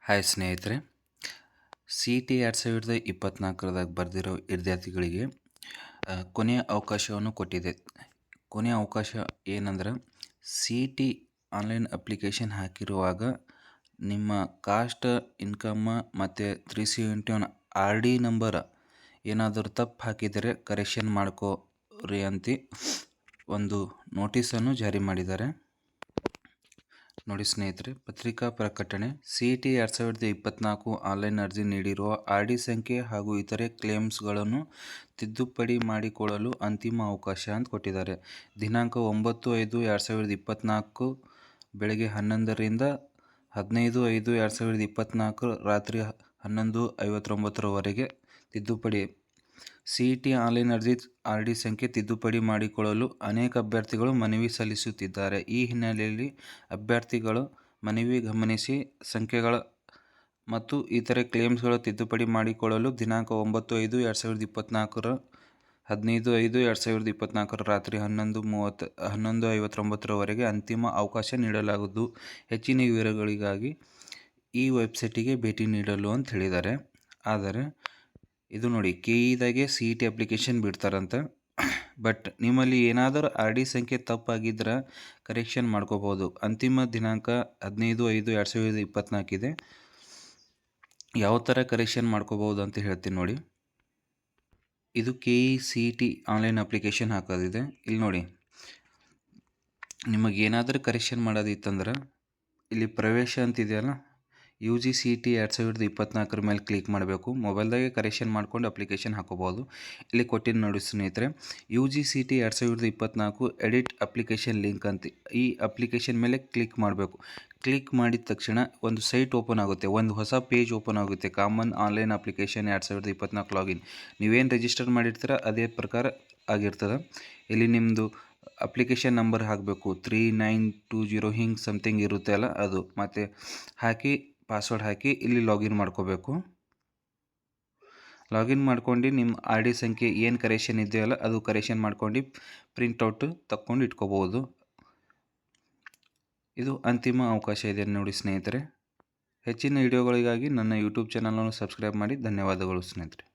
Hi ಸ್ನೇಹಿತರೆ, CET 2024 ಬರೆದಿರೋ ವಿದ್ಯಾರ್ಥಿಗಳಿಗೆ ಕೊನೆಯ ಅವಕಾಶವನ್ನು ಕೊಟ್ಟಿದೆ. ಕೊನೆಯ ಅವಕಾಶ ಏನಂದ್ರೆ CET ಆನ್ಲೈನ್ ಅಪ್ಲಿಕೇಶನ್ ಹಾಕಿರುವಾಗ ನಿಮ್ಮ ಕಾಸ್ಟ್, ಇನ್ಕಮ್ ಮತ್ತು 371 RD ನಂಬರ್ ಏನಾದರೂ ತಪ್ಪು ಹಾಕಿದರೆ ಕರೆಕ್ಷನ್ ಮಾಡ್ಕೋರಿ ಅಂತ ಒಂದು ನೋಟಿಸನ್ನು ಜಾರಿ ಮಾಡಿದ್ದಾರೆ. ನೋಡಿ ಸ್ನೇಹಿತರೆ, ಪತ್ರಿಕಾ ಪ್ರಕಟಣೆ CET 2024 ಆನ್ಲೈನ್ ಅರ್ಜಿ ನೀಡಿರುವ RD ಸಂಖ್ಯೆ ಹಾಗೂ ಇತರೆ ಕ್ಲೇಮ್ಸ್ಗಳನ್ನು ತಿದ್ದುಪಡಿ ಮಾಡಿಕೊಳ್ಳಲು ಅಂತಿಮ ಅವಕಾಶ ಅಂತ ಕೊಟ್ಟಿದ್ದಾರೆ. ದಿನಾಂಕ 9/5/2024 ಬೆಳಗ್ಗೆ 11ರಿಂದ 15/5/2024 ರಾತ್ರಿ 11:59 ತಿದ್ದುಪಡಿ. CET ಆನ್ಲೈನ್ RD ಸಂಖ್ಯೆ ತಿದ್ದುಪಡಿ ಮಾಡಿಕೊಳ್ಳಲು ಅನೇಕ ಅಭ್ಯರ್ಥಿಗಳು ಮನವಿ ಸಲ್ಲಿಸುತ್ತಿದ್ದಾರೆ. ಈ ಹಿನ್ನೆಲೆಯಲ್ಲಿ ಅಭ್ಯರ್ಥಿಗಳು ಮನವಿ ಗಮನಿಸಿ ಸಂಖ್ಯೆಗಳ ಮತ್ತು ಇತರೆ ಕ್ಲೇಮ್ಸ್ಗಳ ತಿದ್ದುಪಡಿ ಮಾಡಿಕೊಳ್ಳಲು ದಿನಾಂಕ 9/5/2024 15/5/2024 ರಾತ್ರಿ 11:59 ಅಂತಿಮ ಅವಕಾಶ ನೀಡಲಾಗುವುದು. ಹೆಚ್ಚಿನ ವಿವರಗಳಿಗಾಗಿ ಈ ವೆಬ್ಸೈಟಿಗೆ ಭೇಟಿ ನೀಡಲು ಅಂತ ಹೇಳಿದ್ದಾರೆ. ಆದರೆ ಇದು ನೋಡಿ, KE CET ಅಪ್ಲಿಕೇಶನ್ ಬಿಡ್ತಾರಂತ. ಬಟ್ ನಿಮ್ಮಲ್ಲಿ ಏನಾದರೂ RD ಸಂಖ್ಯೆ ತಪ್ಪಾಗಿದ್ರೆ ಕರೆಕ್ಷನ್ ಮಾಡ್ಕೋಬೋದು. ಅಂತಿಮ ದಿನಾಂಕ 15/5/2024 ಇದೆ. ಯಾವ ಥರ ಕರೆಕ್ಷನ್ ಮಾಡ್ಕೋಬೋದು ಅಂತ ಹೇಳ್ತೀನಿ ನೋಡಿ. ಇದು KE CET ಆನ್ಲೈನ್ ಅಪ್ಲಿಕೇಶನ್ ಹಾಕೋದಿದೆ. ಇಲ್ಲಿ ನೋಡಿ, ನಿಮಗೇನಾದರೂ ಕರೆಕ್ಷನ್ ಮಾಡೋದಿತ್ತಂದ್ರೆ ಇಲ್ಲಿ ಪ್ರವೇಶ ಅಂತಿದೆಯಲ್ಲ, UG CET 2024 ಮೇಲೆ ಕ್ಲಿಕ್ ಮಾಡಬೇಕು. ಮೊಬೈಲ್ದಾಗೆ ಕರೆಕ್ಷನ್ ಮಾಡ್ಕೊಂಡು ಅಪ್ಲಿಕೇಶನ್ ಹಾಕೋಬೋದು. ಇಲ್ಲಿ ಕೊಟ್ಟಿದ್ದು ನೋಡಿ ಸ್ನೇಹಿತರೆ, UG CET 2024 edit application link ಅಂತ. ಈ ಅಪ್ಲಿಕೇಶನ್ ಮೇಲೆ ಕ್ಲಿಕ್ ಮಾಡಬೇಕು. ಕ್ಲಿಕ್ ಮಾಡಿದ ತಕ್ಷಣ ಒಂದು ಸೈಟ್ ಓಪನ್ ಆಗುತ್ತೆ, ಒಂದು ಹೊಸ ಪೇಜ್ ಓಪನ್ ಆಗುತ್ತೆ. Common online application 2024 login. ನೀವೇನು ರಿಜಿಸ್ಟರ್ ಮಾಡಿರ್ತೀರ ಅದೇ ಪ್ರಕಾರ ಆಗಿರ್ತದೆ. ಇಲ್ಲಿ ನಿಮ್ಮದು ಅಪ್ಲಿಕೇಶನ್ ನಂಬರ್ ಹಾಕಬೇಕು, 3920 ಹಿಂಗೆ ಸಮಥಿಂಗ್ ಇರುತ್ತೆ ಅಲ್ಲ ಅದು, ಮತ್ತು ಹಾಕಿ ಪಾಸ್ವರ್ಡ್ ಹಾಕಿ ಇಲ್ಲಿ ಲಾಗಿನ್ ಮಾಡ್ಕೋಬೇಕು. ಲಾಗಿನ್ ಮಾಡ್ಕೊಂಡು ನಿಮ್ಮ RD ಸಂಖ್ಯೆ ಏನು ಕರೆಕ್ಷನ್ ಇದೆಯಲ್ಲ ಅದು ಕರೆಕ್ಷನ್ ಮಾಡ್ಕೊಂಡು ಪ್ರಿಂಟೌಟ್ ತಕ್ಕೊಂಡು ಇಟ್ಕೋಬೋದು. ಇದು ಅಂತಿಮ ಅವಕಾಶ ಇದೆ ನೋಡಿ ಸ್ನೇಹಿತರೆ. ಹೆಚ್ಚಿನ ವಿಡಿಯೋಗಳಿಗಾಗಿ ನನ್ನ ಯೂಟ್ಯೂಬ್ ಚಾನಲನ್ನು ಸಬ್ಸ್ಕ್ರೈಬ್ ಮಾಡಿ. ಧನ್ಯವಾದಗಳು ಸ್ನೇಹಿತರೆ.